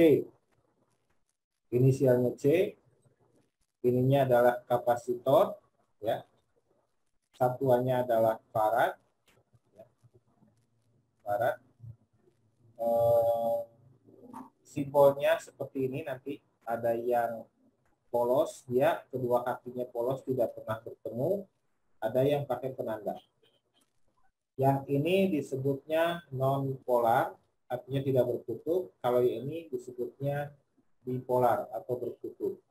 C. Inisialnya C. Ininya adalah kapasitor, ya. Satuannya adalah farad. Ya. Farad. Simbolnya seperti ini nanti. Ada yang polos, dia kedua kakinya polos, tidak pernah bertemu. Ada yang pakai penanda. Yang ini disebutnya non polar, artinya tidak berkutub. Kalau ini disebutnya bipolar atau berkutub.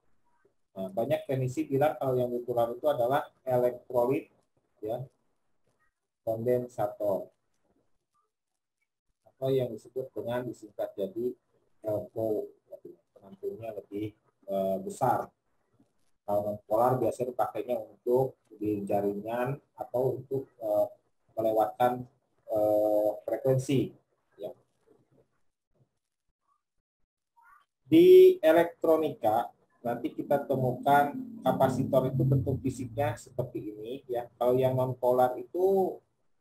Nah, banyak teknisi bilang kalau yang bipolar itu adalah elektrolit, ya, kondensator, atau yang disebut dengan disingkat jadi LPO, penampungnya lebih besar. Kalau non polar biasanya dipakainya untuk di jaringan atau untuk melewatkan frekuensi. Ya. Di elektronika nanti kita temukan kapasitor itu bentuk fisiknya seperti ini, ya. Kalau yang non polar itu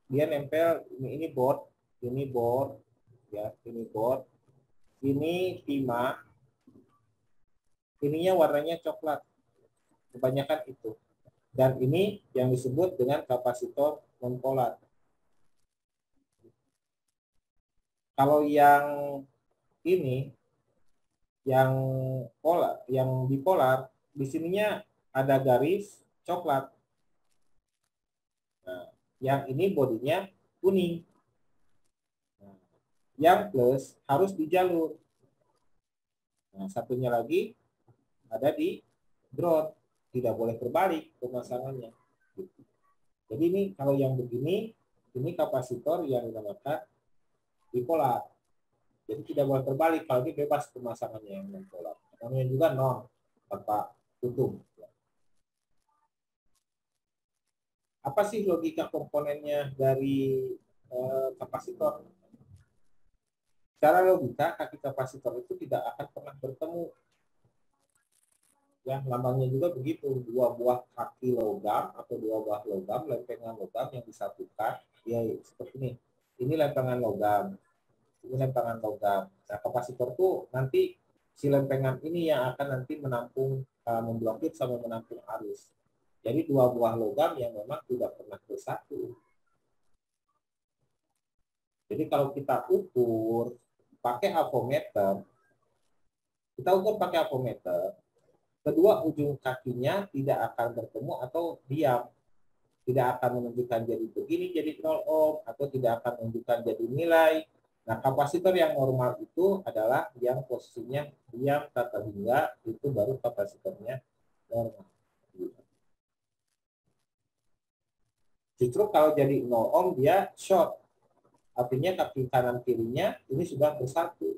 dia nempel ini board, ya, ini board, ini timah, ininya warnanya coklat, kebanyakan itu. Dan ini yang disebut dengan kapasitor non polar. Kalau yang ini yang polar, yang bipolar, di sininya ada garis coklat. Nah, yang ini bodinya kuning. Nah, yang plus harus di jalur. Nah, satunya lagi ada di ground, tidak boleh terbalik pemasangannya. Jadi ini kalau yang begini, ini kapasitor yang dinamakan bipolar. Jadi tidak boleh terbalik, kalau ini bebas pemasangannya yang non polar. Namanya juga non, tanpa tutup. Apa sih logika komponennya dari kapasitor? Secara logika, kaki kapasitor itu tidak akan pernah bertemu. Ya, lambangnya juga begitu, dua buah kaki logam atau dua buah logam, lempengan logam yang disatukan, ya seperti ini. Ini lempengan logam, ini lempengan logam. Nah, kapasitor itu nanti si lempengan ini yang akan nanti menampung, memblokir sama menampung arus. Jadi dua buah logam yang memang tidak pernah bersatu. Jadi kalau kita ukur pakai avometer, kedua ujung kakinya tidak akan bertemu atau diam. Tidak akan menunjukkan jadi begini, jadi 0 ohm, atau tidak akan menunjukkan jadi nilai. Nah, kapasitor yang normal itu adalah yang posisinya diam kata hingga, itu baru kapasitornya normal. Justru kalau jadi 0 ohm dia short. Artinya kaki kanan kirinya ini sudah bersatu.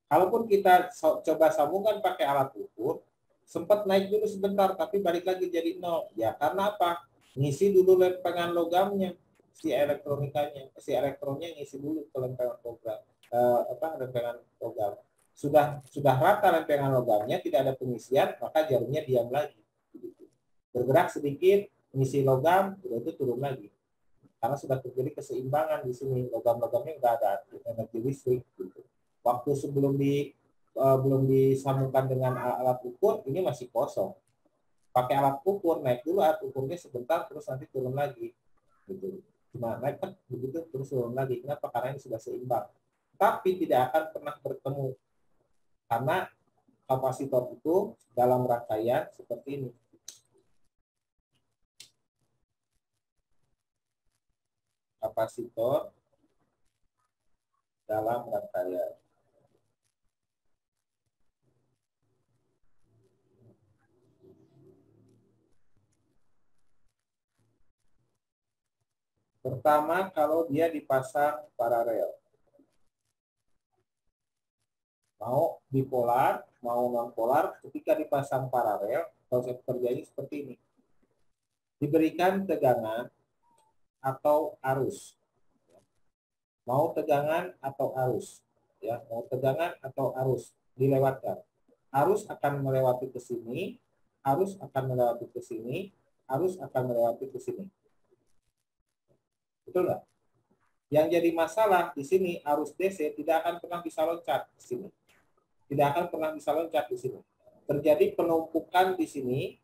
Kalaupun kita coba sambungkan pakai alat ukur, sempat naik dulu sebentar, tapi balik lagi jadi 0. Ya, karena apa? Ngisi dulu lempengan logamnya, si elektronnya ngisi dulu ke lempengan logam. Lempengan logam. Sudah rata lempengan logamnya, tidak ada pengisian, maka jarumnya diam lagi. Bergerak sedikit, ngisi logam, itu turun lagi. Karena sudah terjadi keseimbangan di sini, logam-logamnya nggak ada energi listrik. Gitu. Waktu sebelum belum disambungkan dengan alat ukur, ini masih kosong. Pakai alat ukur, naik dulu alat ukurnya sebentar, terus nanti turun lagi. Gitu. Cuma naik begitu, terus turun lagi. Kenapa? Karena ini sudah seimbang. Tapi tidak akan pernah bertemu. Karena kapasitor itu dalam rangkaian seperti ini. Kapasitor dalam rangkaian. Pertama, kalau dia dipasang paralel. Mau bipolar, mau non-polar, ketika dipasang paralel, konsep kerjanya seperti ini. Diberikan tegangan atau arus. Mau tegangan atau arus. Ya, mau tegangan atau arus dilewatkan. Arus akan melewati ke sini, arus akan melewati ke sini, arus akan melewati ke sini. Betul nggak? Yang jadi masalah di sini arus DC tidak akan pernah bisa loncat di sini. Tidak akan pernah bisa loncat di sini. Terjadi penumpukan di sini,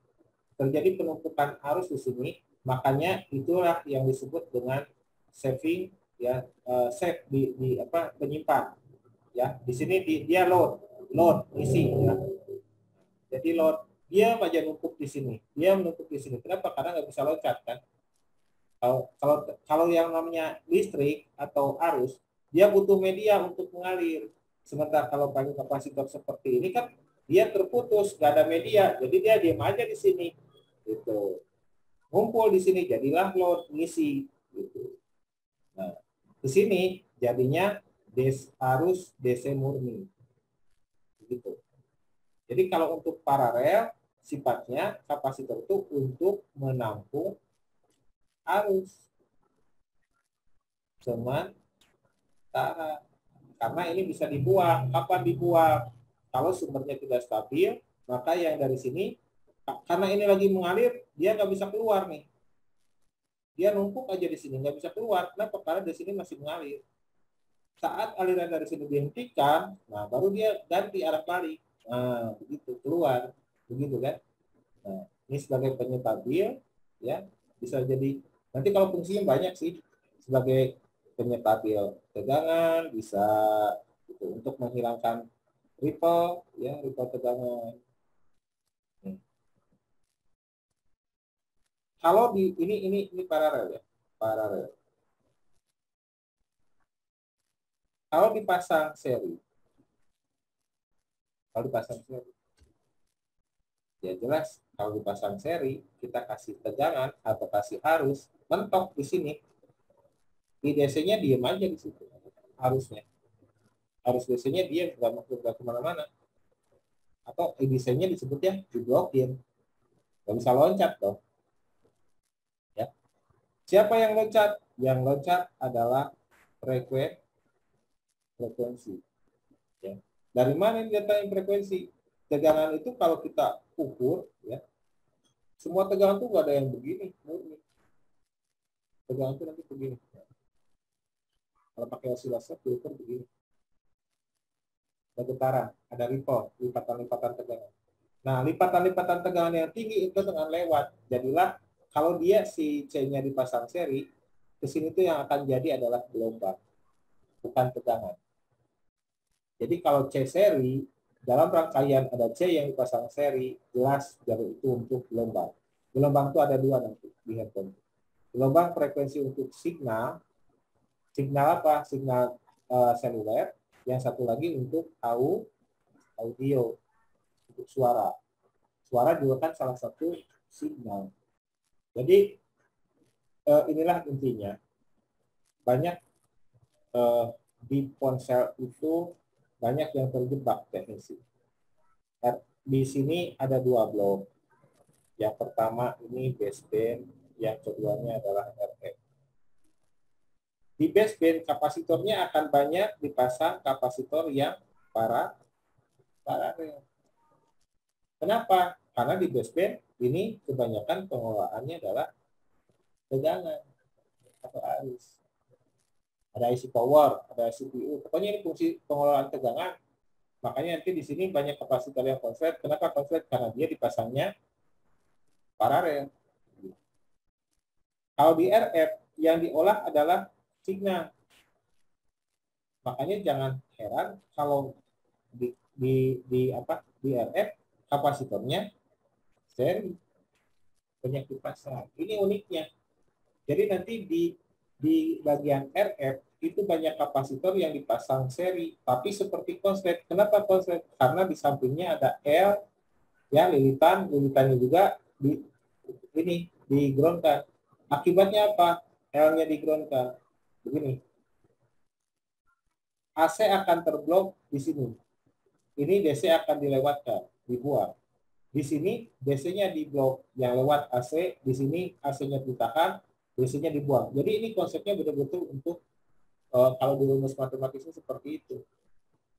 terjadi penumpukan arus di sini, makanya itulah yang disebut dengan saving ya, save di apa, penyimpan ya. Di sini dia load isi ya. Jadi load dia aja numpuk di sini, dia menumpuk di sini. Kenapa? Karena nggak bisa loncat kan. Kalau yang namanya listrik atau arus, dia butuh media untuk mengalir. Sementara kalau pakai kapasitor seperti ini kan dia terputus, nggak ada media, jadi dia diam aja di sini. Gitu. Ngumpul di sini, jadilah load ngisi. Gitu. Nah, di sini jadinya arus DC murni. Begitu. Jadi kalau untuk paralel, sifatnya kapasitor itu untuk menampung arus sementara. Karena ini bisa dibuang. Kapan dibuang? Kalau sumbernya tidak stabil, maka yang dari sini, karena ini lagi mengalir, dia nggak bisa keluar nih. Dia numpuk aja di sini, nggak bisa keluar. Kenapa? Karena di sini masih mengalir. Saat aliran dari sini dihentikan, nah baru dia ganti arah balik. Nah, begitu keluar, begitu kan? Nah, ini sebagai penyetabil, ya bisa jadi. Nanti kalau fungsinya banyak sih, sebagai penyetabil tegangan, bisa gitu, untuk menghilangkan ripple, ya ripple tegangan. Kalau di ini paralel ya, paralel. Kalau dipasang seri, kalau dipasang seri, ya jelas kalau dipasang seri kita kasih tegangan atau kasih arus mentok di sini, di DC-nya diem aja di situ arusnya, arus DC-nya dia nggak kemana-mana, atau DC-nya disebutnya diblokin, nggak bisa loncat dong. Ya, siapa yang loncat? Yang loncat adalah frekuensi. Ya. Dari mana ini datangnya frekuensi? Tegangan itu kalau kita ukur, ya, semua tegangan itu nggak ada yang begini, murni. Tegangan itu nanti begini. Kalau pakai oscilloscope diukur begini. Ada getaran, ada ripple, lipatan-lipatan tegangan. Nah, lipatan-lipatan tegangan yang tinggi itu dengan lewat. Jadilah kalau dia si C-nya dipasang seri, ke sini tuh yang akan jadi adalah gelombang, bukan tegangan. Jadi kalau C seri, dalam rangkaian ada C yang dipasang seri, jelas dari itu untuk gelombang. Gelombang itu ada dua nanti di handphone. Gelombang frekuensi untuk signal, signal apa? Signal seluler. Yang satu lagi untuk audio, untuk suara. Suara juga kan salah satu signal. Jadi inilah intinya. Banyak di ponsel itu banyak yang terjebak teknisi. Di sini ada dua blok. Yang pertama ini baseband, yang keduanya adalah RF. Di baseband kapasitornya akan banyak dipasang kapasitor yang paralel. Kenapa? Karena di baseband ini kebanyakan pengelolaannya adalah tegangan atau arus. Ada IC power, ada CPU. Pokoknya ini fungsi pengelolaan tegangan. Makanya nanti di sini banyak kapasitor yang konslet. Kenapa konslet? Karena dia dipasangnya paralel. Kalau di RF yang diolah adalah signal. Makanya jangan heran kalau di RF kapasitornya seri, banyak dipasang. Ini uniknya. Jadi nanti di bagian RF itu banyak kapasitor yang dipasang seri, tapi seperti konslet. Kenapa konslet? Karena di sampingnya ada L, ya lilitannya juga di groundkan. Akibatnya apa? L-nya di groundkan. Begini, AC akan terblok di sini. Ini DC akan dilewatkan, dibuang. Di sini DC-nya di blok yang lewat AC, di sini AC-nya ditahan, DC-nya dibuang. Jadi ini konsepnya betul-betul untuk kalau di rumus matematisnya seperti itu.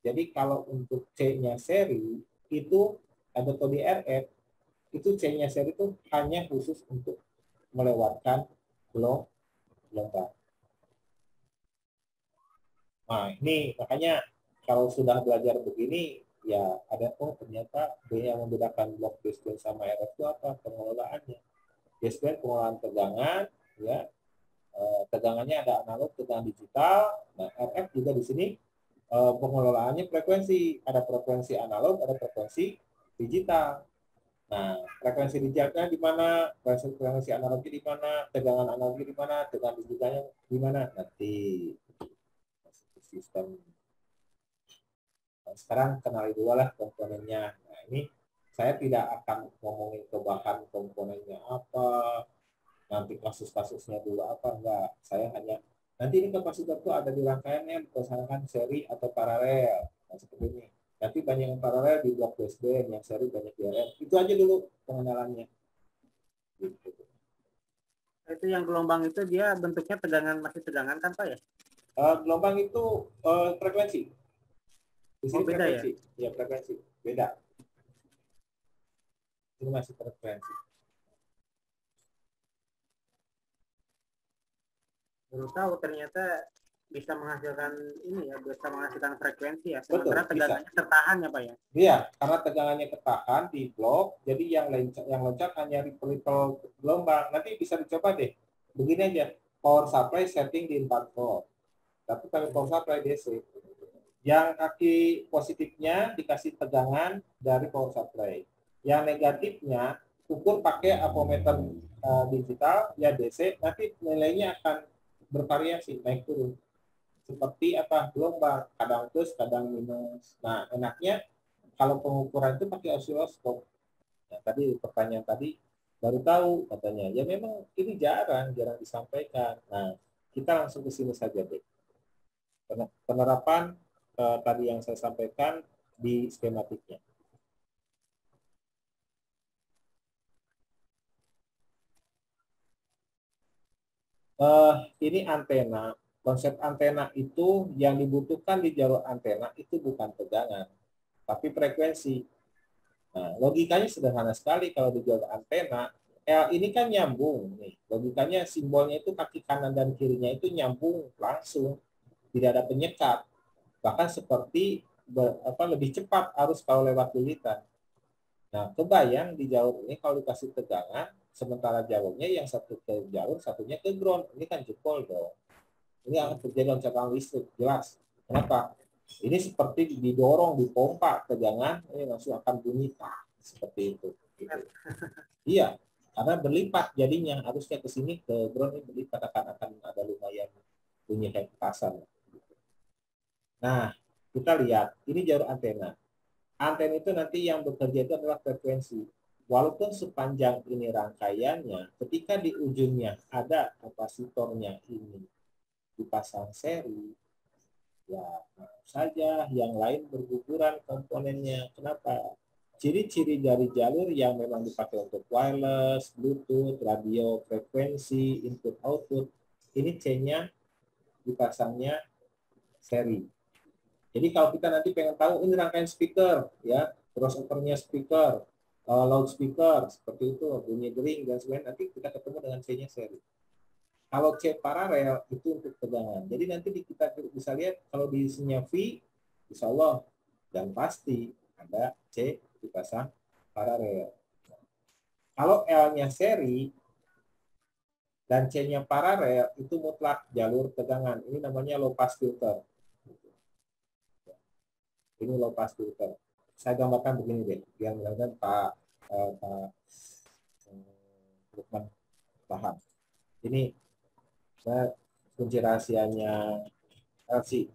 Jadi kalau untuk C-nya seri itu atau di RF itu C-nya seri itu hanya khusus untuk melewatkan blok lengkap. Nah, ini makanya kalau sudah belajar begini, ya ada ternyata yang membedakan block baseband sama RF itu apa? Pengelolaannya. Baseband pengelolaan tegangan, ya tegangannya ada analog, tegangan digital. Nah, RF juga di sini pengelolaannya frekuensi. Ada frekuensi analog, ada frekuensi digital. Nah, frekuensi digitalnya di mana, frekuensi analognya di mana, tegangan analognya di mana, tegangan digitalnya di mana. Nanti sistem. Nah, sekarang kenali dulu lah komponennya. Nah, ini saya tidak akan ngomongin ke bahan komponennya apa, nanti kasus-kasusnya dulu apa, enggak. Saya hanya, nanti ini kapasitor itu ada di rangkaiannya, berdasarkan seri atau paralel. Nah, seperti ini. Nanti banyak yang paralel di blok baseband, yang seri banyak di RF. Itu aja dulu pengenalannya. Gitu. Itu yang gelombang itu dia bentuknya tegangan, masih tegangan kan Pak ya? Gelombang itu frekuensi. Di sini Beda ya? frekuensi. Ya, frekuensi. Beda. Ini masih frekuensi. Baru tahu ternyata bisa menghasilkan ini ya, bisa menghasilkan frekuensi ya. Betul, Sementara tegangannya tertahan ya Pak ya? iya, karena tegangannya ketahan di blok, jadi yang loncat hanya ripple gelombang. Nanti bisa dicoba deh. Begini aja, power supply setting di 4 volt. Tapi kalau power supply DC, yang kaki positifnya dikasih tegangan dari power supply. Yang negatifnya ukur pakai ampermeter digital ya DC, nanti nilainya akan bervariasi naik turun. Seperti apa, gelombang, kadang plus, kadang minus. Nah, enaknya kalau pengukuran itu pakai osiloskop. Nah, tadi pertanyaan tadi baru tahu katanya. Ya memang ini jarang disampaikan. Nah, kita langsung ke sini saja deh. Penerapan tadi yang saya sampaikan di skematiknya. Ini antena. Konsep antena itu yang dibutuhkan di jalur antena itu bukan tegangan, tapi frekuensi. Nah, logikanya sederhana sekali kalau di jalur antena. L ini kan nyambung nih. Logikanya simbolnya itu kaki kanan dan kirinya itu nyambung langsung, tidak ada penyekat. Bahkan seperti lebih cepat arus kalau lewat lilitan. Nah, kebayang di jalur ini kalau dikasih tegangan, sementara jalurnya yang satu ke jalur, satunya ke ground. Ini kan jempol dong. Ini akan terjadi loncatan listrik, jelas. Kenapa? Ini seperti didorong, dipompa tegangan, ini langsung akan bunyi seperti itu. Gitu. Iya, karena berlipat jadinya harusnya ke sini ke ground ini berlipat akan ada lumayan bunyi kayak petasan. Nah, kita lihat ini jalur antena. Antena itu nanti yang bekerja itu adalah frekuensi. Walaupun sepanjang ini rangkaiannya, ketika di ujungnya ada kapasitornya ini dipasang seri, ya saja yang lain berguguran komponennya. Kenapa? Ciri-ciri dari jalur yang memang dipakai untuk wireless, Bluetooth, radio, frekuensi, input output, ini C-nya dipasangnya seri. Jadi kalau kita nanti pengen tahu ini rangkaian speaker, ya, crossovernya speaker, loudspeaker, seperti itu, bunyi dering dan sebagainya, nanti kita ketemu dengan C-nya seri. Kalau C paralel itu untuk tegangan. Jadi nanti kita bisa lihat kalau di isinya V, insya Allah dan pasti ada C dipasang paralel. Kalau L-nya seri dan C-nya paralel itu mutlak jalur tegangan. Ini namanya low pass filter. Ini low pass filter. Saya gambarkan begini deh, biar mudah-mudahan Pak Lukman paham. Ini kunci rahasianya LC.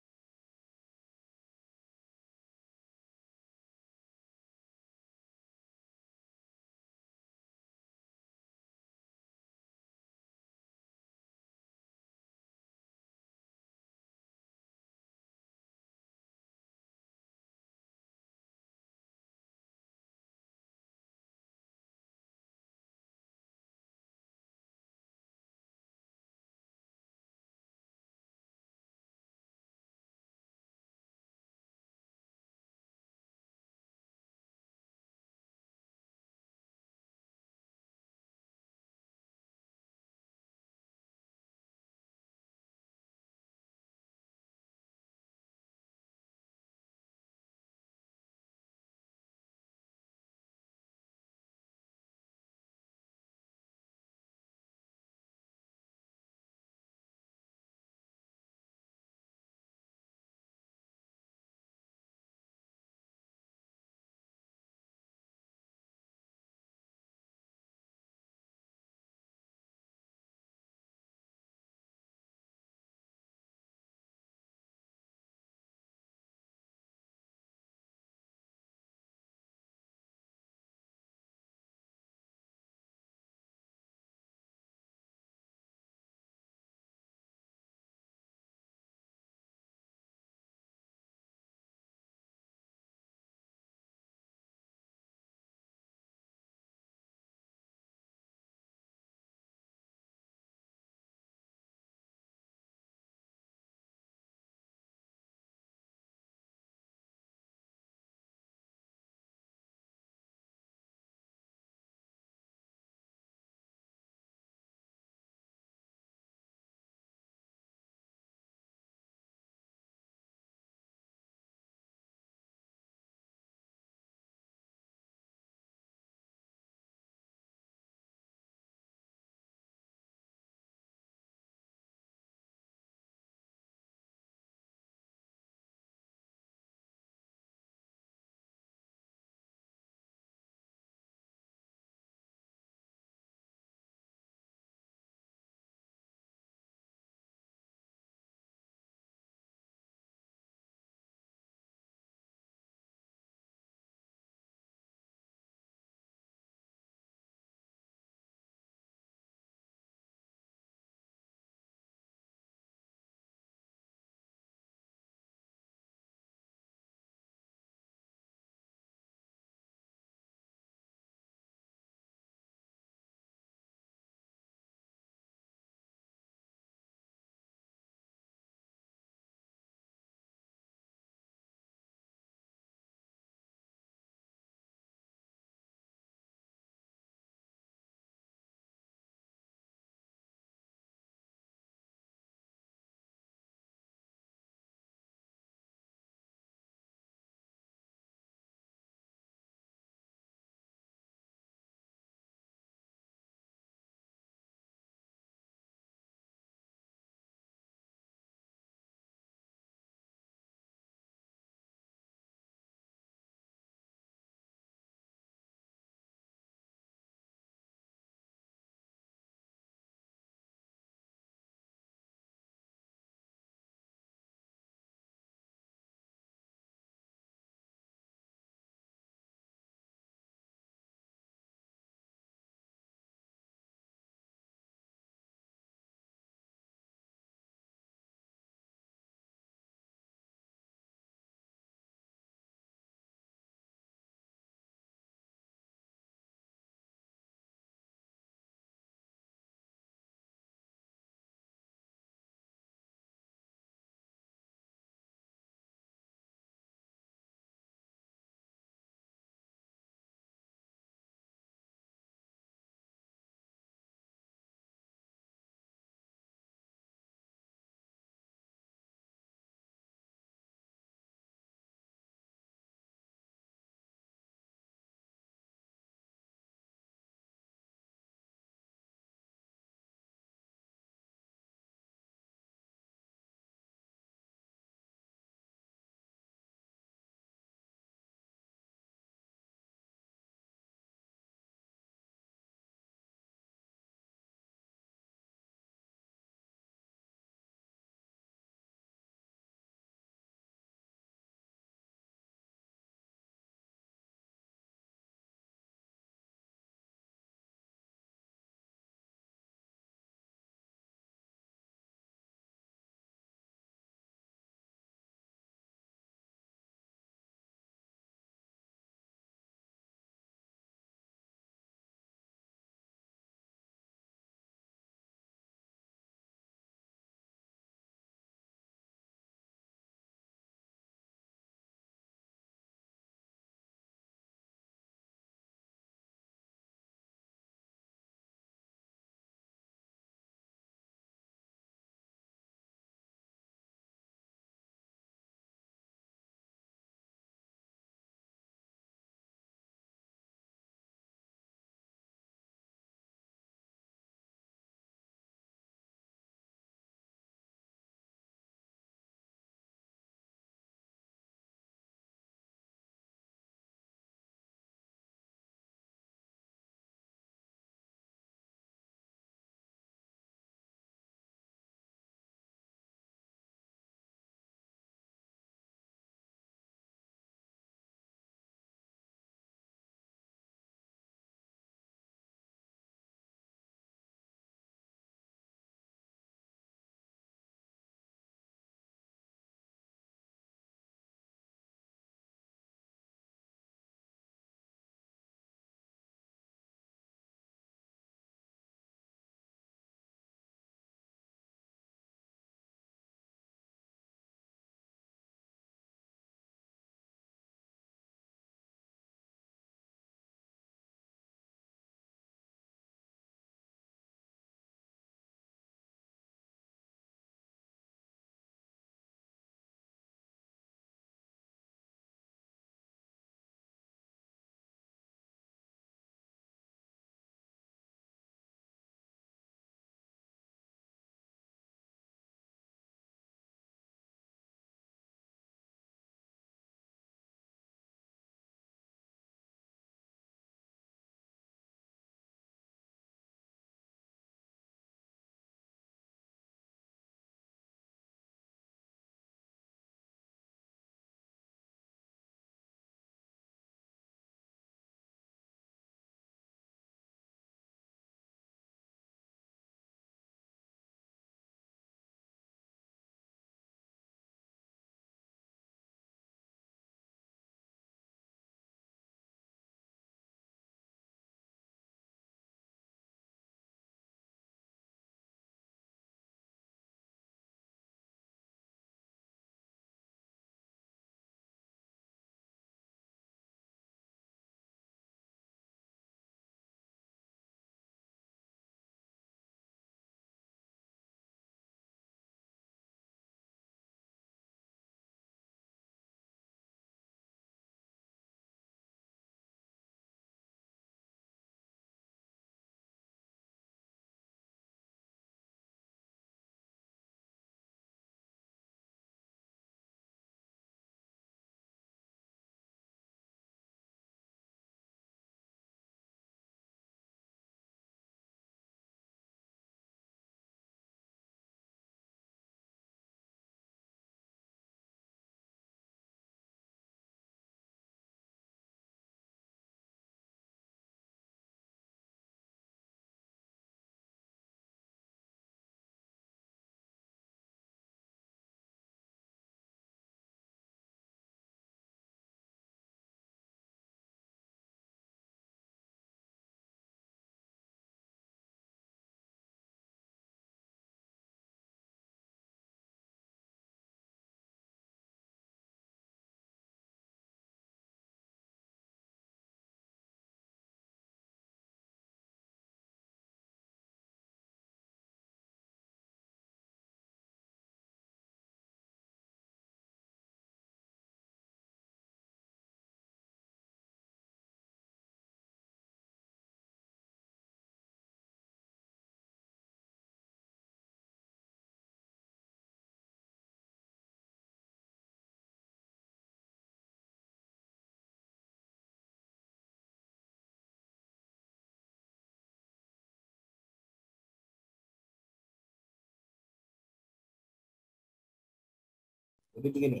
Jadi begini.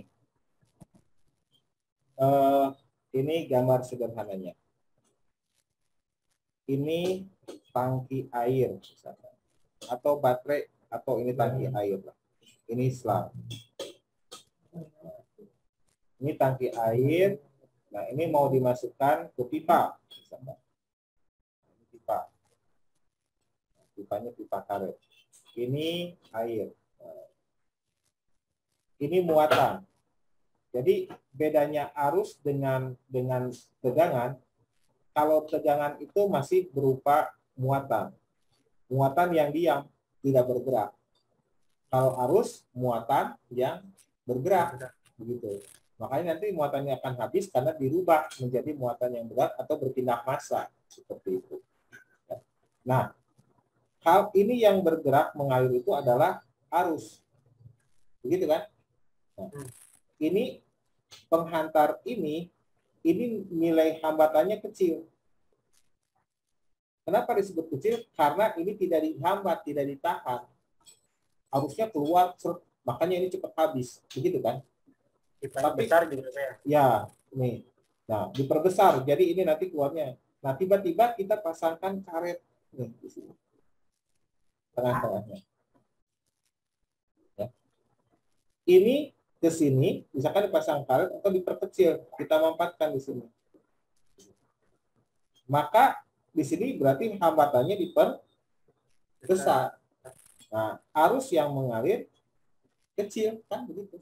Ini gambar sederhananya. Ini tangki air misalkan. Atau baterai, atau ini tangki air lah. Ini selang. Ini tangki air. Nah, ini mau dimasukkan ke pipa misalkan. Ini pipa. Pipanya pipa karet. Ini air. Ini muatan. Jadi bedanya arus dengan tegangan. Kalau tegangan itu masih berupa muatan. Muatan yang diam, tidak bergerak. Kalau arus, muatan yang bergerak. Begitu. Makanya nanti muatannya akan habis karena dirubah menjadi muatan yang berat atau berpindah massa. Seperti itu. Nah, hal ini yang bergerak mengalir itu adalah arus. Begitu kan? Nah, ini penghantar ini nilai hambatannya kecil. Kenapa disebut kecil? Karena ini tidak dihambat, tidak ditahan. Arusnya keluar, makanya ini cepat habis. Begitu kan? Tapi besar juga ya. Nih. Nah, diperbesar. Jadi ini nanti keluarnya. Nah, tiba-tiba kita pasangkan karet nih di sini. Tengah-tengahnya. Ya. Ini ke sini, misalkan dipasang karet atau diperkecil, kita mampatkan di sini. Maka di sini berarti hambatannya diperbesar. Nah, arus yang mengalir kecil kan begitu.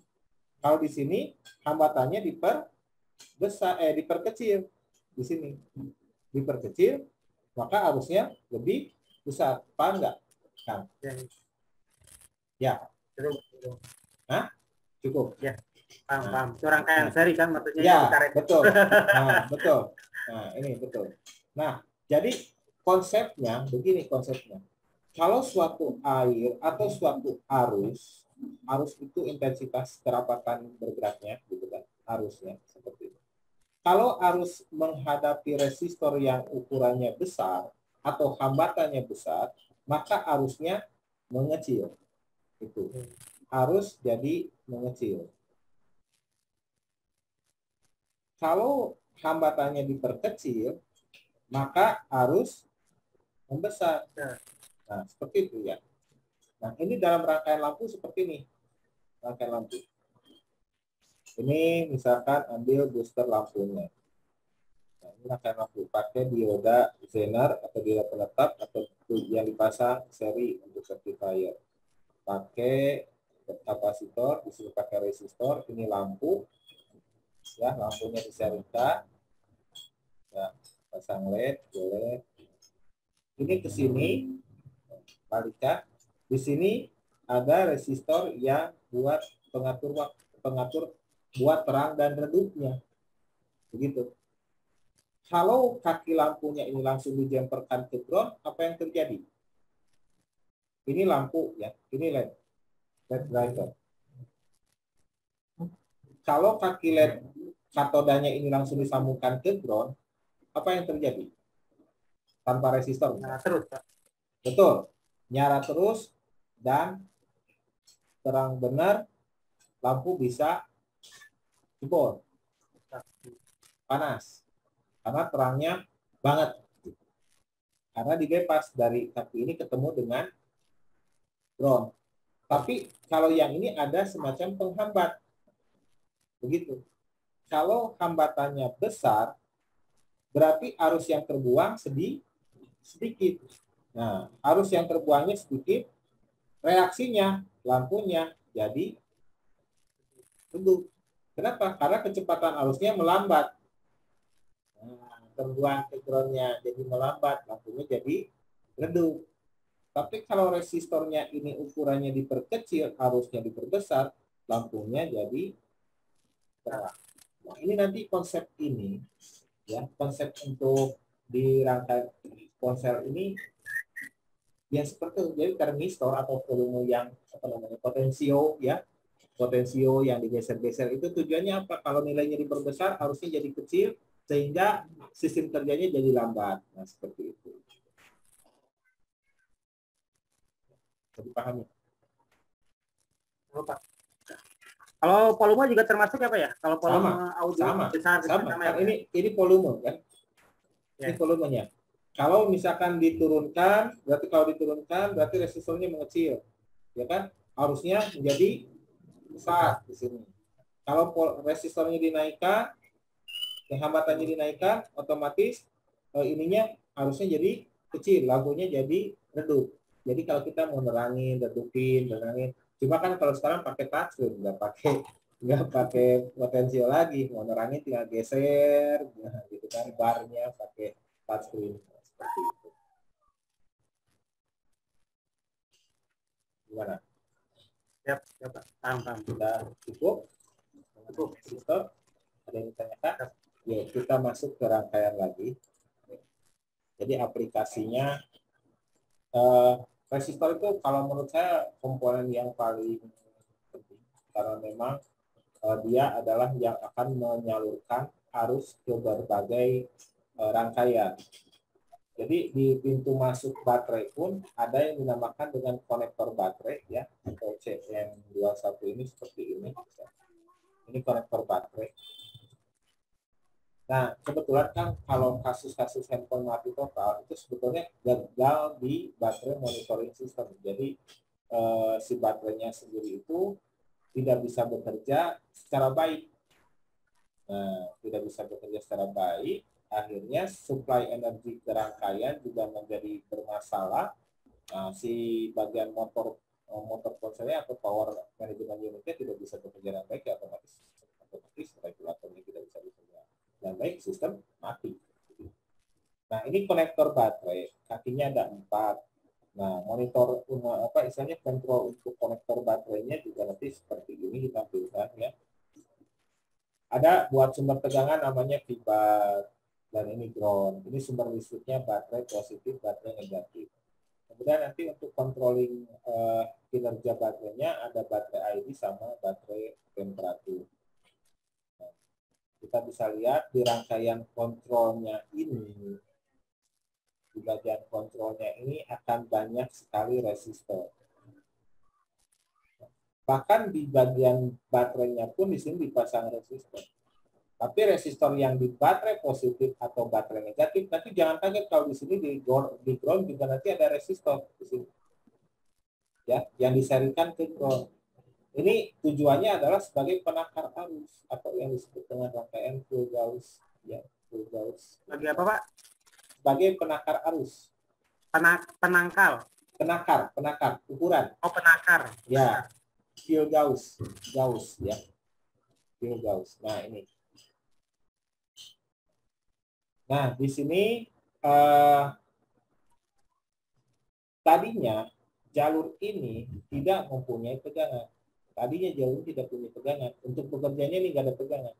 Kalau di sini hambatannya diperkecil. Di sini diperkecil, maka arusnya lebih besar. Paham nggak, Kang? Ya. Hah? Cukup. Ya. Paham. Rangkaian seri kan maksudnya. Ya, betul. Nah, betul. Nah, ini betul. Nah, jadi konsepnya begini konsepnya. Kalau suatu air atau suatu arus itu intensitas kerapatan bergeraknya, gitu kan? Arusnya seperti itu. Kalau arus menghadapi resistor yang ukurannya besar atau hambatannya besar, maka arusnya mengecil. Itu. Arus jadi mengecil. Kalau hambatannya diperkecil, maka arus membesar. Nah, seperti itu ya. Nah, ini dalam rangkaian lampu seperti ini. Rangkaian lampu. Ini misalkan ambil booster lampunya. Nah, ini rangkaian lampu. Pakai dioda Zener atau dioda penetap atau yang dipasang seri untuk rectifier. Pakai kapasitor, disuruh pakai resistor. Ini lampu. Ya, lampunya diserikan. Ya, pasang LED boleh. Ini ke sini, balikan. Di sini ada resistor yang buat pengatur buat terang dan redupnya. Begitu. Kalau kaki lampunya ini langsung dijemperkan ke ground, apa yang terjadi? Ini lampu ya, ini LED driver. Kalau kaki LED katodanya ini langsung disambungkan ke ground, apa yang terjadi? Tanpa resistor. Nyala terus, Pak. Betul. Nyala terus dan terang benar, lampu bisa jebol. Panas. Karena terangnya banget. Karena dibebas dari kaki ini ketemu dengan ground. Tapi kalau yang ini ada semacam penghambat. Begitu. Kalau hambatannya besar, berarti arus yang terbuang sedikit. Nah, arus yang terbuangnya sedikit, reaksinya lampunya jadi redup. Kenapa? Karena kecepatan arusnya melambat. Nah, terbuang ke groundnya jadi melambat, lampunya jadi redup. Tapi kalau resistornya ini ukurannya diperkecil, arusnya diperbesar, lampunya jadi terang. Nah, ini nanti konsep ini, ya konsep untuk dirangkai ponsel ini yang seperti itu. Jadi termistor atau volume yang potensio ya, potensio yang digeser-geser itu tujuannya apa? Kalau nilainya diperbesar, harusnya jadi kecil sehingga sistem kerjanya jadi lambat. Nah, seperti itu. Bisa dipahami? Pak. Kalau volume juga termasuk apa ya? Kalau volume audio sama, besar sama. ya? Kan ini volume kan? Ini Ya. volumenya. Kalau misalkan diturunkan, berarti resistornya mengecil, ya kan? Harusnya menjadi besar di sini. Kalau resistornya dinaikkan, hambatannya dinaikkan, otomatis ininya harusnya jadi kecil, lagunya jadi redup. Jadi kalau kita mau nerangin, redupin, cuma kan kalau sekarang pakai touchscreen, nggak pakai potensial lagi, mau nerangin tinggal geser, nah, gitu kan, barnya pakai touchscreen seperti itu. Gimana? Siap, paham. Sudah cukup? Cukup. Ada yang ditanyakan? Ya, kita masuk ke rangkaian lagi. Jadi aplikasinya resistor itu kalau menurut saya komponen yang paling penting karena memang dia adalah yang akan menyalurkan arus ke berbagai rangkaian. Jadi di pintu masuk baterai pun ada yang dinamakan dengan konektor baterai ya, atau CM21 ini seperti ini. Ini konektor baterai. Nah, kebetulan kan kalau kasus-kasus handphone mati total itu sebetulnya gagal di baterai monitoring system. Jadi si baterainya sendiri itu tidak bisa bekerja secara baik. Nah, tidak bisa bekerja secara baik, akhirnya supply energi ke rangkaian juga menjadi bermasalah. Nah, si bagian motor konselnya atau power management unitnya tidak bisa bekerja dengan baik, ya otomatis regulatornya tidak bisa bekerja dengan baik, sistem mati. Nah, ini konektor baterai, kakinya ada 4. Nah, monitor istilahnya kontrol untuk konektor baterainya juga nanti seperti ini ditampilkan ya. Ada buat sumber tegangan namanya VBAT dan ini ground. Ini sumber listriknya baterai positif, baterai negatif. Kemudian nanti untuk controlling kinerja baterainya ada baterai ID sama baterai temperatur. Nah, kita bisa lihat di rangkaian kontrolnya ini, di bagian kontrolnya ini akan banyak sekali resistor. Bahkan di bagian baterainya pun di sini dipasang resistor. Tapi resistor yang di baterai positif atau baterai negatif, nanti jangan kaget kalau di sini di ground juga nanti ada resistor di sini. Ya, yang diserikan ke ground. Ini tujuannya adalah sebagai penakar arus atau yang disebut dengan rangkaian full Gauss, ya, full Gauss. Bagi apa, Pak? Sebagai penakar arus. Penangkal. Penakar, ukuran. Oh, penakar. Ya. Full Gauss, ya. Full Gauss. Nah, ini. Nah, di sini tadinya jalur ini tidak mempunyai tegangan. Tadinya jalur tidak punya tegangan. Untuk bekerjanya ini nggak ada tegangan.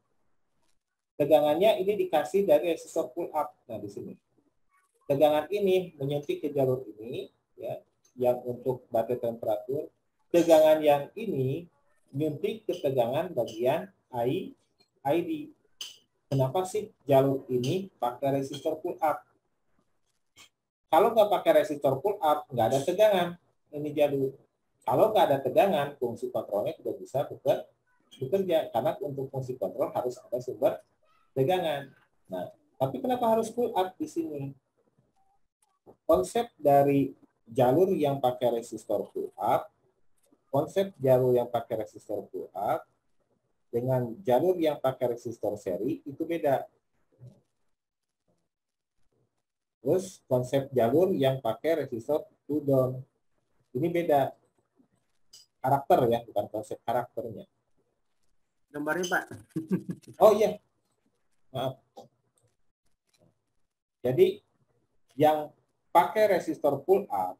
Tegangannya ini dikasih dari resistor pull up. Nah, di sini. Tegangan ini menyuntik ke jalur ini, ya, yang untuk baterai temperatur. Tegangan yang ini menyuntik ke tegangan bagian ID. Kenapa sih jalur ini pakai resistor pull up? Kalau nggak pakai resistor pull up, nggak ada tegangan. Ini jalur. Kalau nggak ada tegangan, fungsi kontrolnya tidak bisa bekerja. Karena untuk fungsi kontrol harus ada sumber tegangan. Nah, tapi kenapa harus pull up di sini? Konsep dari jalur yang pakai resistor pull up, dengan jalur yang pakai resistor seri itu beda. Terus konsep jalur yang pakai resistor pull down ini beda. Karakter ya, bukan konsep karakternya. Gambarnya, Pak. Oh iya, maaf. Jadi yang pakai resistor pull up,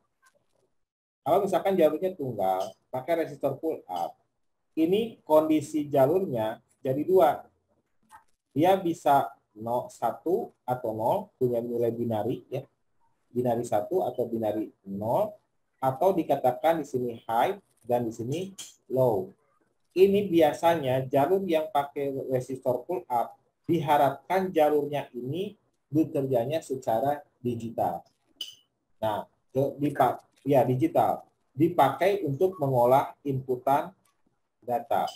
kalau misalkan jalurnya tunggal, pakai resistor pull up, ini kondisi jalurnya jadi 2. Dia bisa 1 atau 0, punya nilai binari ya. Binari 1 atau binari 0, atau dikatakan di sini high dan di sini low. Ini biasanya jalur yang pakai resistor pull up diharapkan jalurnya ini bekerjanya secara digital. Nah, digital dipakai untuk mengolah inputan data.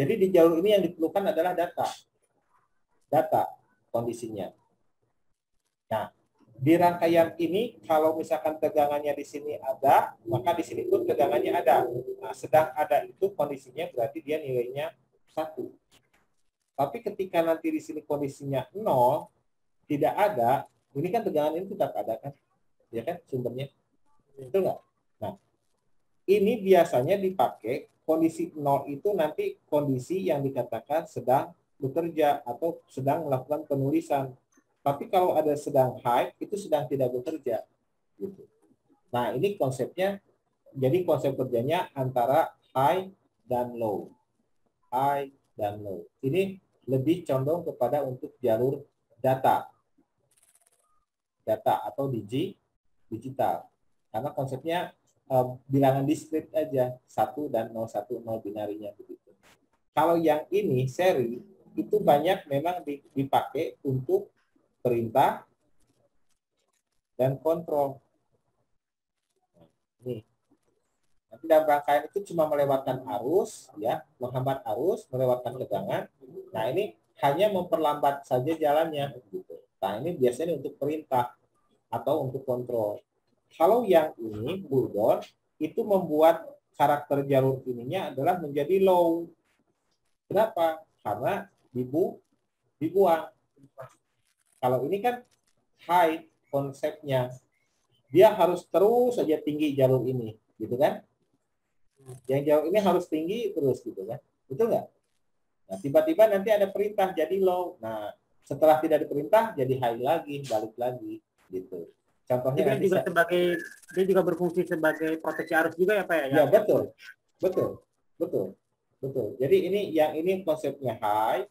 Jadi di jalur ini yang diperlukan adalah data kondisinya. Nah, di rangkaian ini kalau misalkan tegangannya di sini ada, maka di sini pun tegangannya ada. Nah, sedang ada itu kondisinya berarti dia nilainya 1. Tapi ketika nanti di sini kondisinya 0, tidak ada, ini kan tegangan ini tetap ada kan? Ya kan sumbernya? Itu enggak? Nah, ini biasanya dipakai kondisi 0 itu nanti kondisi yang dikatakan sedang bekerja atau sedang melakukan penulisan. Tapi kalau ada sedang high, itu sedang tidak bekerja. Gitu. Nah, ini konsepnya, jadi konsep kerjanya antara high dan low. High dan low. Ini lebih condong kepada untuk jalur data. Data atau digital. Karena konsepnya bilangan diskrit aja, 1 dan 01, 0 binarinya begitu. Kalau yang ini seri, itu banyak memang dipakai untuk perintah dan kontrol. Nih. Nanti dalam rangkaian itu cuma melewatkan arus, ya, menghambat arus, melewatkan tegangan. Nah, ini hanya memperlambat saja jalannya. Gitu. Nah, ini biasanya untuk perintah atau untuk kontrol. Kalau yang ini, bulldog, itu membuat karakter jalur ininya adalah menjadi low. Kenapa? Karena dibuang. Kalau ini kan high konsepnya. Dia harus terus saja tinggi jalur ini. Gitu kan? Yang jalur ini harus tinggi terus gitu kan. Betul nggak? Nah, tiba-tiba nanti ada perintah jadi low. Nah, setelah tidak ada perintah jadi high lagi, balik lagi gitu. Contohnya Dia nanti juga dia juga berfungsi sebagai proteksi arus juga ya Pak ya? Ya, betul. Betul. Betul. Betul. Jadi yang ini konsepnya high,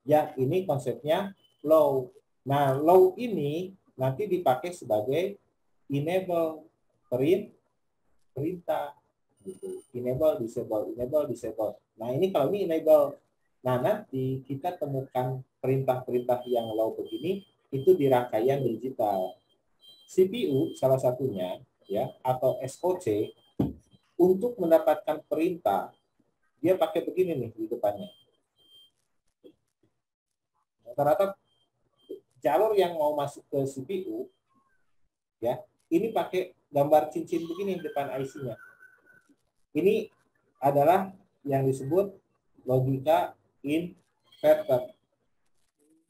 yang ini konsepnya low. Nah, low ini nanti dipakai sebagai enable perintah gitu. Enable, disable. Nah, ini kalau ini enable. Nah, nanti kita temukan perintah-perintah yang low begini itu di rangkaian digital. CPU salah satunya ya atau SOC untuk mendapatkan perintah dia pakai begini nih di depannya. Rata-rata jalur yang mau masuk ke CPU ya ini pakai gambar cincin begini di depan IC-nya. Ini adalah yang disebut logika inverter.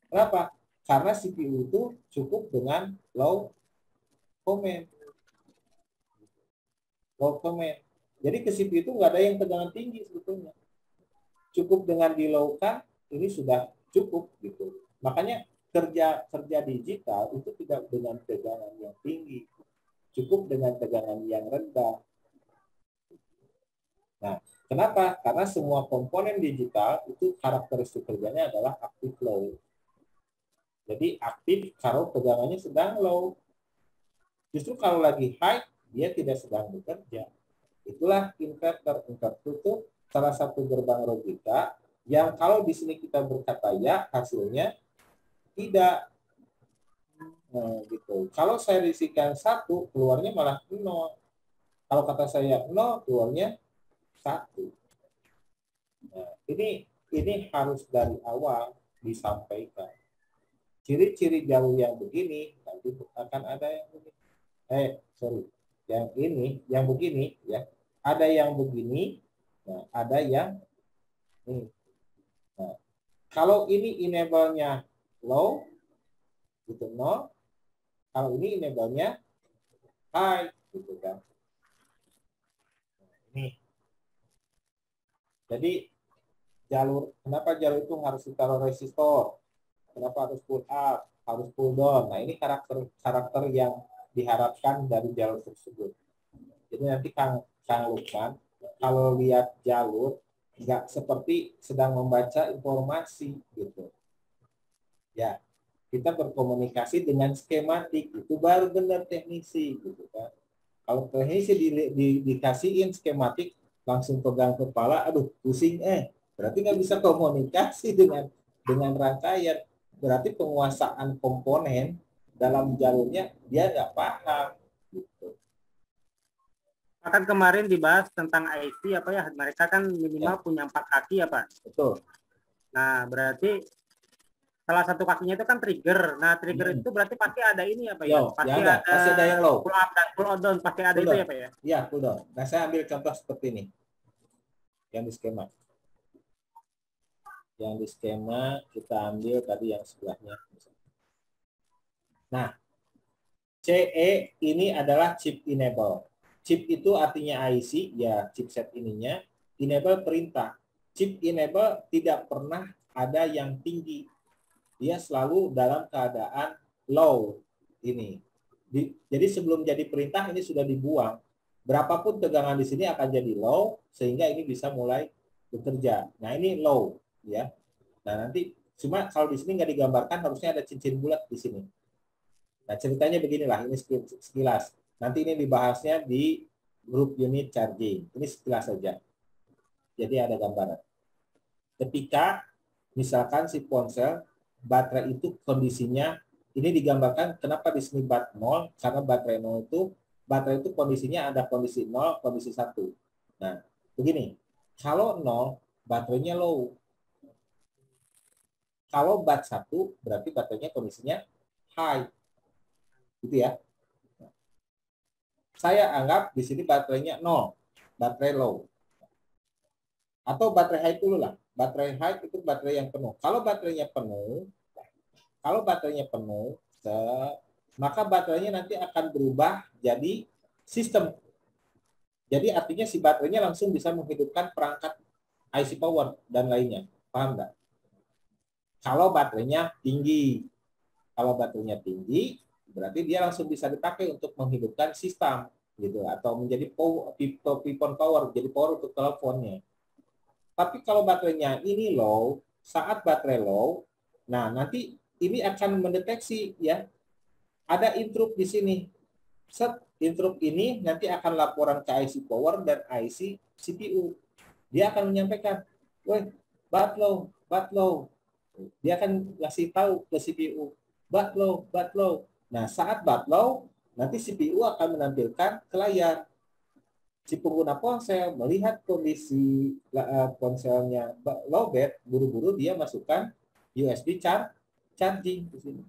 Kenapa? Karena CPU itu cukup dengan low command. Low command. Jadi ke CPU itu nggak ada yang tegangan tinggi sebetulnya. Cukup dengan di low kan ini sudah cukup gitu. Makanya kerja digital itu tidak dengan tegangan yang tinggi. Cukup dengan tegangan yang rendah. Nah, kenapa? Karena semua komponen digital itu karakteristik kerjanya adalah aktif low. Jadi aktif kalau tegangannya sedang low. Justru kalau lagi high, dia tidak sedang bekerja. Itulah inverter. Inverter itu salah satu gerbang logika yang kalau di sini kita berkata ya, hasilnya tidak. Nah, gitu. Kalau saya isikan 1, keluarnya malah 0. Kalau kata saya 0, keluarnya 1. Nah, ini harus dari awal disampaikan. Ciri-ciri jalur yang begini nanti akan ada yang begini. Yang ini, yang begini ya. Ada yang begini, nah, ada yang ini. Nah, kalau ini enable-nya low, gitu 0. Kalau ini enable-nya high, gitu kan. Ini. Jadi kenapa jalur itu harus ditaruh resistor? Kenapa harus pull up, harus pull down? Nah, ini karakter yang diharapkan dari jalur tersebut. Jadi nanti Kang Lukman kalau lihat jalur nggak seperti sedang membaca informasi gitu. Ya, kita berkomunikasi dengan skematik itu baru benar teknisi gitu kan. Kalau teknisi dikasihin skematik langsung pegang kepala, aduh pusing berarti nggak bisa komunikasi dengan rangkaian. Berarti penguasaan komponen dalam jalurnya dia nggak paham gitu. Akan kemarin dibahas tentang IC apa ya, mereka kan minimal punya 4 kaki ya Pak. Betul. Nah berarti salah satu kakinya itu kan trigger. Nah trigger itu berarti pasti ada ini ya Pak ya. Pasti ada yang low. Pull up dan pull down pasti ada itu ya Pak ya. Iya pull down. Nah saya ambil contoh seperti ini yang di skema. Yang di skema kita ambil tadi yang sebelahnya. Nah CE ini adalah chip enable. Chip itu artinya IC, ya chipset ininya. Enable perintah. Chip enable tidak pernah ada yang tinggi. Dia selalu dalam keadaan low ini. Jadi sebelum jadi perintah ini sudah dibuang. Berapapun tegangan di sini akan jadi low sehingga ini bisa mulai bekerja. Nah ini low ya. Nah nanti cuma kalau di sini nggak digambarkan harusnya ada cincin bulat di sini. Nah ceritanya beginilah ini sekilas. Nanti ini dibahasnya di grup unit charging. Ini sekilas saja. Jadi ada gambaran. Ketika misalkan si ponsel baterai itu kondisinya ini digambarkan kenapa di sini bat 0 karena baterai 0 itu baterai itu kondisinya ada kondisi 0, kondisi 1. Nah, begini. Kalau 0 baterainya low. Kalau bat 1 berarti baterainya kondisinya high. Gitu ya. Saya anggap di sini baterainya 0, baterai low. Atau baterai high dulu lah. Baterai high itu baterai yang penuh. Kalau baterainya penuh, maka baterainya nanti akan berubah jadi sistem. Jadi artinya si baterainya langsung bisa menghidupkan perangkat IC power dan lainnya. Paham nggak? Kalau baterainya tinggi. Kalau baterainya tinggi, berarti dia langsung bisa dipakai untuk menghidupkan sistem gitu atau menjadi pipon power, jadi power untuk teleponnya. Tapi kalau baterainya ini low, saat baterai low, nah nanti ini akan mendeteksi ya ada interrupt di sini. Set interrupt ini nanti akan laporan ke IC power dan IC CPU. Dia akan menyampaikan, "Woi, bat low, bat low." Dia akan ngasih tahu ke CPU, "Bat low, bat low." Nah, saat bat low, nanti CPU akan menampilkan ke layar. Si pengguna ponsel melihat kondisi ponselnya low bat, buru-buru dia masukkan USB charging ke sini.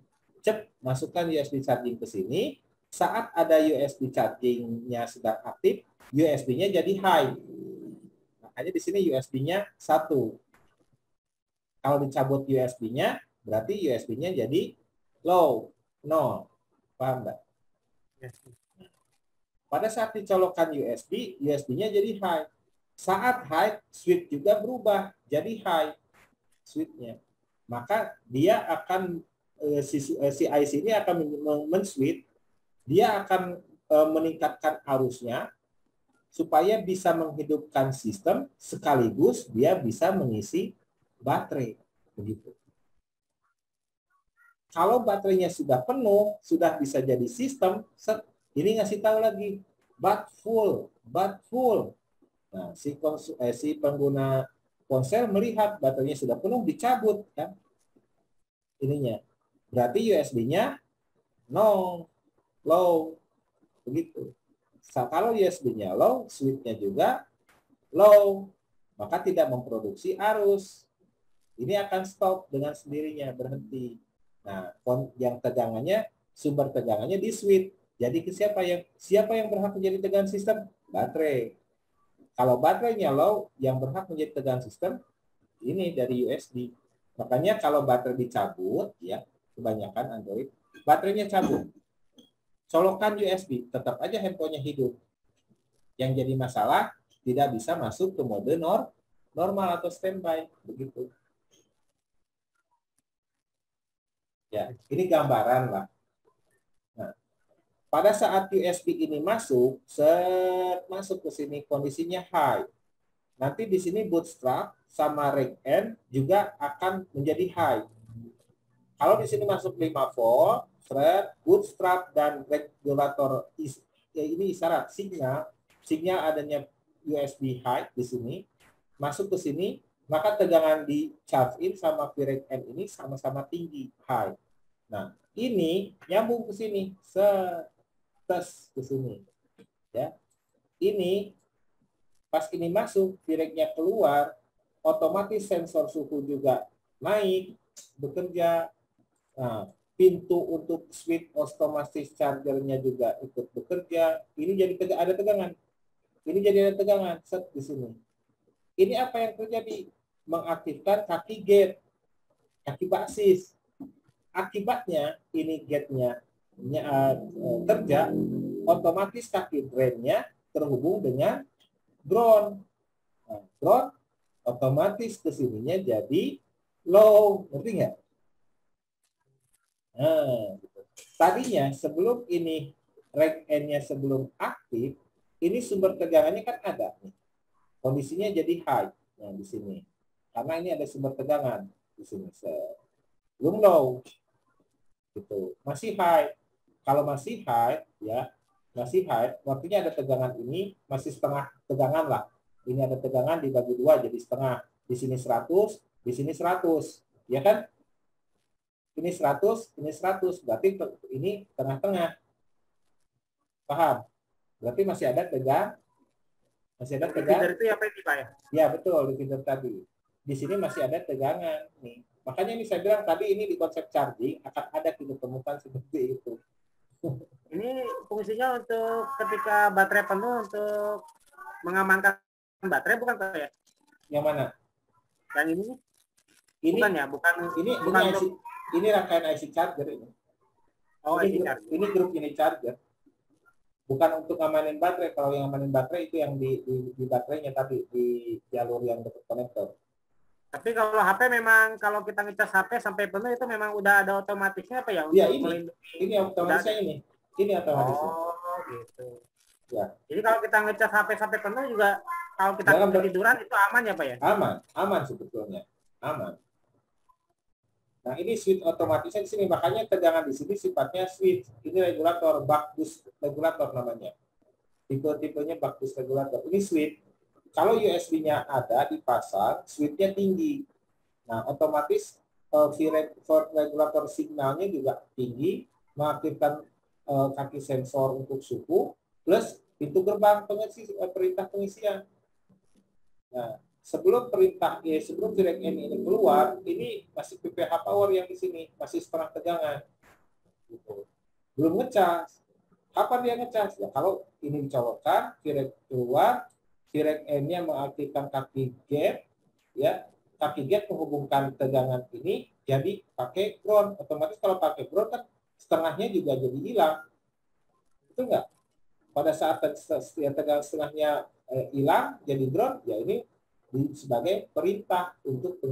Masukkan USB charging ke sini. Saat ada USB chargingnya sedang aktif, USB-nya jadi high. Makanya di sini USB-nya 1. Kalau dicabut USB-nya, berarti USB-nya jadi low, 0. Paham nggak? Pada saat dicolokkan USB, USB-nya jadi high. Saat high, switch juga berubah jadi high switch-nya. Maka dia akan si IC ini akan men-switch, dia akan meningkatkan arusnya supaya bisa menghidupkan sistem sekaligus dia bisa mengisi baterai. Begitu. Kalau baterainya sudah penuh, sudah bisa jadi sistem, ini ngasih tahu lagi, bat full. Nah, si pengguna ponsel melihat baterainya sudah penuh, dicabut kan ininya. Berarti USB-nya no, low. Begitu. Kalau USB-nya low, switch-nya juga low, maka tidak memproduksi arus. Ini akan stop dengan sendirinya, berhenti. Nah, yang tegangannya, sumber tegangannya di switch. Jadi siapa yang berhak menjadi tegangan sistem? Baterai. Kalau baterainya low, yang berhak menjadi tegangan sistem ini dari USB. Makanya kalau baterai dicabut, ya kebanyakan Android, baterainya cabut. Colokan USB, tetap aja handphonenya hidup. Yang jadi masalah, tidak bisa masuk ke mode normal atau standby. Begitu. Ya, ini gambaran lah. Nah, pada saat USB ini masuk ke sini kondisinya high. Nanti di sini bootstrap sama reg N juga akan menjadi high. Kalau di sini masuk 5 volt, bootstrap dan regulator ini isyarat sinyal adanya USB high di sini masuk ke sini, maka tegangan di charge in sama Vreg N ini sama-sama tinggi high. Nah, ini nyambung ke sini, tes ke sini. Ya. ini pas ini masuk, Virecnya keluar, otomatis sensor suhu juga naik, bekerja. Nah, pintu untuk switch otomatis chargernya juga ikut bekerja. Ini jadi ada tegangan. Ini jadi ada tegangan set di sini. Ini apa yang terjadi? Mengaktifkan kaki gate, kaki basis. Akibatnya ini gate-nya kerja, otomatis kaki drain-nya terhubung dengan ground. Nah, ground otomatis kesininya jadi low, ngerti nggak? Nah, gitu. Tadinya sebelum ini reg N-nya sebelum aktif, ini sumber tegangannya kan ada nih. Kondisinya jadi high. Nah, di sini. Karena ini ada sumber tegangan di sini. Belum low. Gitu. Masih high. Kalau masih high, ya, masih high, waktunya ada tegangan ini masih setengah tegangan lah. Ini ada tegangan dibagi dua jadi setengah. Di sini 100, di sini 100. Ya kan? Ini 100, ini 100. Berarti ini tengah-tengah. Paham? Berarti masih ada tegang. Masih ada tegang. Feeder itu apa ini, Pak ya? Ya, betul. Di feeder tadi. Di sini masih ada tegangan. Nih. Makanya ini saya bilang tadi ini di konsep charging akan ada kita temukan seperti itu. Ini fungsinya untuk ketika baterai penuh untuk mengamankan baterai bukan, Pak ya? Yang mana? Yang ini? Ini bukan ya, bukan ini IC, ini rangkaian IC charger ini. Oh, ini grup ini charger. Bukan untuk ngamanin baterai. Kalau yang ngamanin baterai itu yang di baterainya tadi di jalur yang dekat konektor. Tapi kalau HP memang kalau kita ngecas HP sampai penuh itu memang udah ada otomatisnya apa ya? Iya, ini otomatisnya ini. Ini otomatisnya. Oh, gitu. Ya. Jadi kalau kita ngecas HP sampai penuh juga kalau kita ketiduran itu aman ya, Pak ya? Aman sebetulnya. Aman. Nah, ini switch otomatisnya di sini. Makanya tegangan di sini sifatnya switch. Ini regulator, buck boost regulator namanya. Tipe-tipenya buck boost regulator. Ini switch. Kalau USB-nya ada dipasang, switch-nya tinggi. Nah, otomatis regulator signalnya juga tinggi, mengaktifkan kaki sensor untuk suhu, plus pintu gerbang perintah pengisian. Nah, sebelum Virec N ini keluar, ini masih PPH power yang di sini, masih setengah tegangan. Gitu. Belum ngecas. Kapan dia ngecas? Ya, kalau ini dicolokkan, Virec keluar, Virec N-nya mengaktifkan kaki gate, ya, kaki gate menghubungkan tegangan ini, jadi pakai ground. Otomatis kalau pakai ground kan setengahnya juga jadi hilang. Itu enggak? Pada saat tegangan setengahnya hilang, jadi ground, ya ini sebagai perintah untuk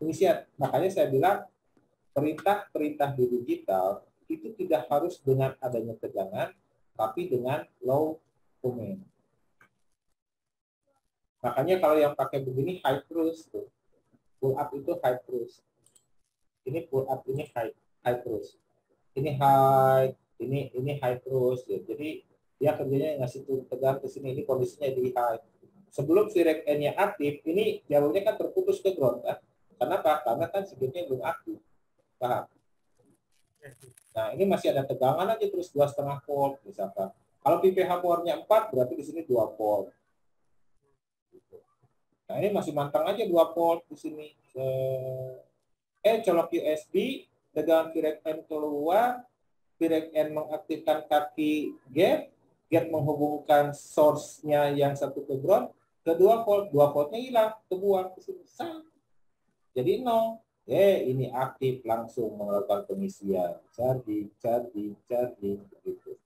pengisian. Makanya saya bilang perintah-perintah di digital itu tidak harus dengan adanya tegangan, tapi dengan low command. Makanya kalau yang pakai begini high terus tuh. Pull up itu high terus. Ini pull up ini high terus. Ini high, ini high terus ya. Jadi dia kerjanya ngasih tegangan ke sini, ini kondisinya di high. Sebelum Virec N-nya aktif, ini jalurnya kan terputus ke ground kan. Kenapa? Karena kan segitnya belum aktif. Paham? Nah, ini masih ada tegangan aja terus 2,5 volt misalkan. Kalau PPH powernya 4, berarti di sini 2 volt. Nah, ini masih mantang aja 2 volt di sini. Colok USB, tegangan Virec N keluar, Virec N mengaktifkan kaki gate, gate menghubungkan source-nya yang satu ke ground, ke 2 volt, 2 voltnya hilang, kebuang ke sini. Jadi 0. Ini aktif langsung melakukan pengisian, charging begitu.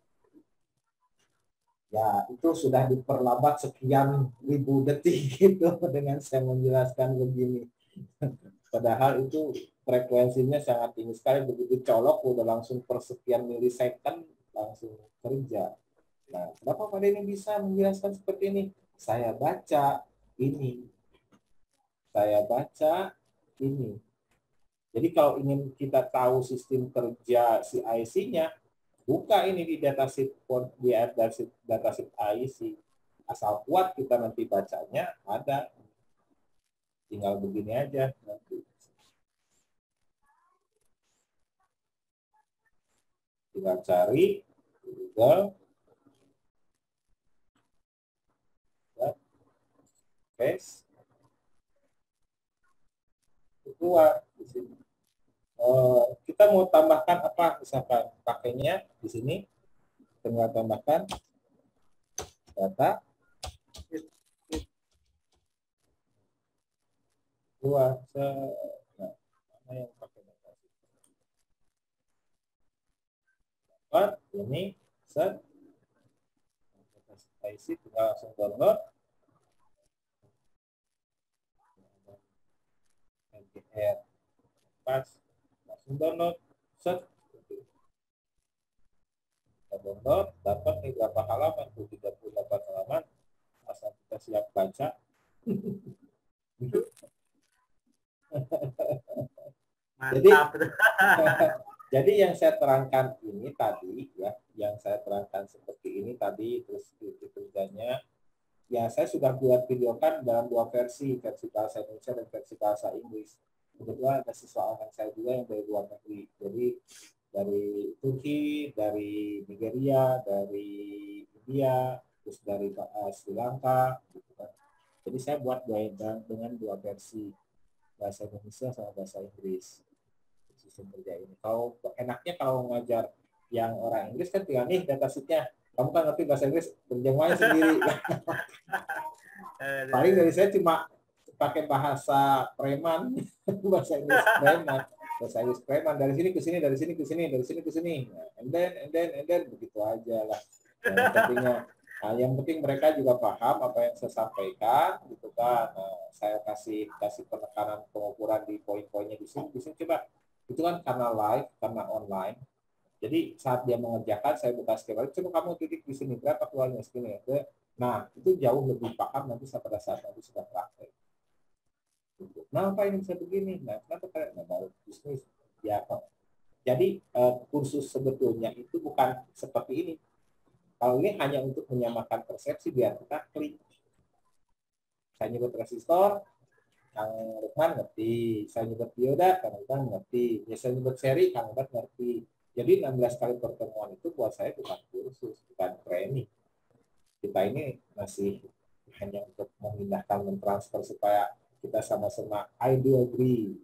Ya, itu sudah diperlambat sekian ribu detik gitu dengan saya menjelaskan begini. Padahal itu frekuensinya sangat tinggi sekali, begitu colok udah langsung persekian milisecond langsung kerja. Nah, kenapa Pak Denny bisa menjelaskan seperti ini? Saya baca ini. Jadi kalau ingin kita tahu sistem kerja si IC-nya, buka ini di datasheet IC. Asal kuat kita nanti bacanya ada. Tinggal begini aja nanti. Tinggal cari Google paste, keluar di sini. Kita mau tambahkan apa, misalkan pakainya di sini, tinggal tambahkan data keluar. Nah, mana yang pakai data ini set isi, tinggal langsung download MGR pas, langsung download set, kita download, dapat nih berapa halaman tuh, 38 halaman, asal kita siap baca. Mantap. Jadi yang saya terangkan ini tadi ya, yang saya terangkan seperti ini tadi, terus itu kerjanya, ya saya sudah buat videokan dalam dua versi bahasa Indonesia dan versi bahasa Inggris. Kebetulan ada siswa online saya juga yang dari luar negeri, jadi dari Turki, dari Nigeria, dari India, terus dari Sri Lanka, gitu kan. Jadi saya buat dengan dua versi, bahasa Indonesia sama bahasa Inggris. Sistem kerja ini. Kalau enaknya kalau ngajar yang orang Inggris kan tinggal nih datasheetnya. Kamu kan ngerti bahasa Inggris, terjemahannya sendiri. Paling dari saya cuma pakai bahasa preman, bahasa Inggris preman, bahasa Inggris preman, dari sini ke sini, dari sini ke sini, dari sini ke sini. Nah, and then begitu aja lah. Yang penting mereka juga paham apa yang saya sampaikan, gitu kan. Nah, saya kasih penekanan pengukuran di poin-poinnya di sini coba. Itu kan karena live, karena online. Jadi saat dia mengerjakan, saya buka skema, coba kamu titik di sini, berapa keluarnya segini. Nah, itu jauh lebih paham nanti pada saat nanti sudah praktek. Nah, apa ini bisa begini? Nah, kenapa kalian baru bisnis? Ya, jadi kursus sebetulnya itu bukan seperti ini. Kalau ini hanya untuk menyamakan persepsi biar kita klik. Saya nyebut resistor, Kang Rukman ngerti, saya nyebut dioda, Kang Rukman ngerti, ya saya nyebut seri, Kang Rukman ngerti. Jadi 16 kali pertemuan itu buat saya bukan kursus, bukan training. Kita ini masih hanya untuk memindahkan, mentransfer supaya kita sama-sama I do agree.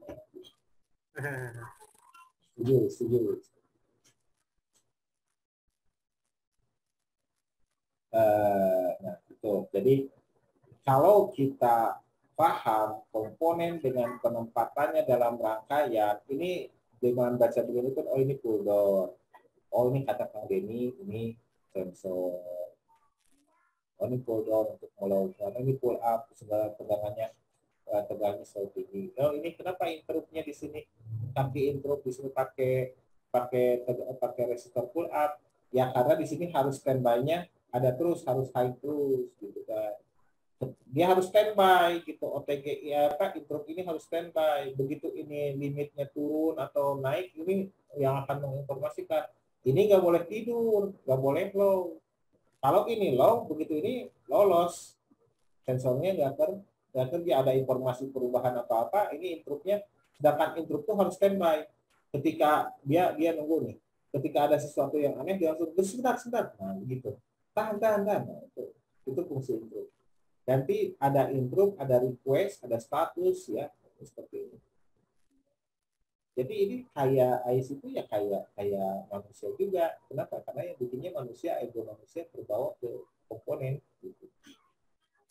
Setuju. Nah, itu. Jadi kalau kita paham komponen dengan penempatannya dalam rangkaian, ini dengan baca begini pun, oh ini pull down, oh ini kata Kang Denny, ini sensor, oh ini pull down untuk melakukan, ini pull up, segala tegangannya selalu tinggi. Oh ini kenapa interruptnya di sini, kaki interrupt di sini pakai resistor pull up, ya karena di sini harus standby-nya ada terus, harus high terus, gitu kan. Dia harus standby gitu, OTG ya Pak, interrupt ini harus standby. Begitu ini limitnya turun atau naik, ini yang akan menginformasikan ini nggak boleh tidur, nggak boleh low. Kalau ini low, begitu ini lolos, sensornya nggak kerja, ada informasi perubahan apa-apa, ini interruptnya, sedangkan interrupt itu harus standby. Ketika dia nunggu nih, ketika ada sesuatu yang aneh dia langsung sebentar, nah begitu, tahan. Nah, itu fungsi interrupt. Nanti ada interrupt, ada request, ada status, ya seperti ini. Jadi ini kayak IC itu ya kayak manusia juga. Kenapa? Karena yang bikinnya manusia, ego manusia terbawa ke komponen. Gitu.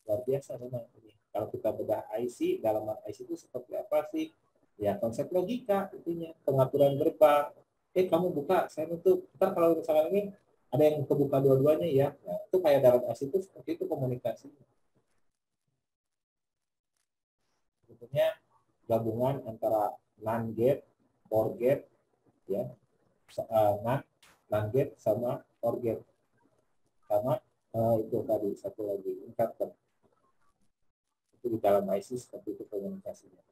Luar biasa memang ini. Kalau kita bedah IC, dalam IC itu seperti apa sih? Ya konsep logika intinya, pengaturan gerbang. Kamu buka, saya nutup. Ntar kalau misalkan ini ada yang kebuka dua-duanya ya. Nah, itu kayak dalam IC itu seperti itu komunikasi. Sebetulnya gabungan antara NAND gate, OR gate, ya, NAND gate sama OR gate, sama itu tadi satu lagi inverter. Itu di dalam IC seperti itu komunikasinya.